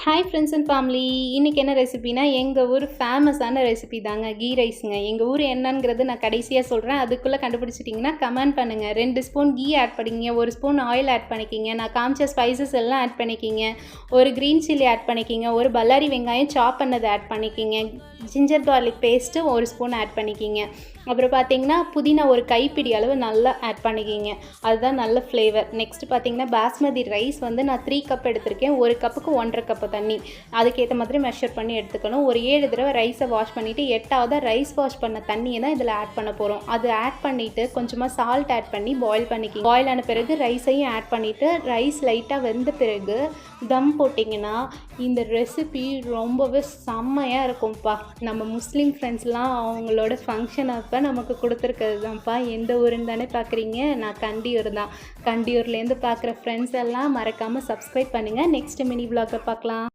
Hi friends and family. இன்றைக்கி என்ன ரெசிபினா எங்கள் ஊர் ஃபேமஸான ரெசிபி தாங்க, கீ ரைஸுங்க. எங்கள் ஊர் என்னங்கிறது நான் கடைசியாக சொல்கிறேன். அதுக்குள்ளே கண்டுபிடிச்சிட்டிங்கன்னா கமெண்ட் பண்ணுங்கள். 2 ஸ்பூன் கீ ஆட் பண்ணிக்கிங்க, 1 ஸ்பூன் ஆயில் ஆட் பண்ணிக்கிங்க, நான் காமிச்ச ஸ்பைசஸ் எல்லாம் ஆட் பண்ணிக்கிங்க, ஒரு க்ரீன் சில்லி ஆட் பண்ணிக்கிங்க, ஒரு பல்லாரி வெங்காயம் சாப் பண்ணதை ஆட் பண்ணிக்கிங்க, ginger garlic paste 1 spoon add பண்ணிக்கிங்க. அப்புறம் பார்த்தீங்கன்னா புதினா ஒரு கைப்பிடி அளவு நல்லா ஆட் பண்ணிக்கிங்க, அதுதான் நல்ல ஃப்ளேவர். நெக்ஸ்ட்டு பார்த்தீங்கன்னா பாஸ்மதி ரைஸ் வந்து நான் 3 கப் எடுத்திருக்கேன். 1 கப்புக்கு 1.5 கப்பு தண்ணி, அதுக்கேற்ற மாதிரி மெஷர் பண்ணி எடுத்துக்கணும். ஒரு 7 தடவை ரைஸை வாஷ் பண்ணிவிட்டு 8வது ரைஸ் வாஷ் பண்ண தண்ணியை தான் இதில் ஆட் பண்ண போகிறோம். அது ஆட் பண்ணிவிட்டு கொஞ்சமாக சால்ட் ஆட் பண்ணி பாயில் பண்ணிக்கிங்க. பாயில் ஆன பிறகு ரைஸையும் ஆட் பண்ணிவிட்டு ரைஸ் லைட்டாக வெந்த பிறகு தம் போட்டிங்கன்னா இந்த ரெசிபி ரொம்பவே செம்மையாக இருக்கும்ப்பா. நம்ம முஸ்லீம் ஃப்ரெண்ட்ஸ்லாம் அவங்களோட ஃபங்க்ஷன் அப்போ நமக்கு கொடுத்துருக்கிறது தான்ப்பா. எந்த ஊருன்னு தானே பார்க்குறீங்க? நான் கண்டியூர் தான். கண்டியூர்லேருந்து பார்க்குற ஃப்ரெண்ட்ஸ் எல்லாம் மறக்காமல் சப்ஸ்கிரைப் பண்ணுங்கள். நெக்ஸ்ட் மினி விலாகை பார்க்கலாம்.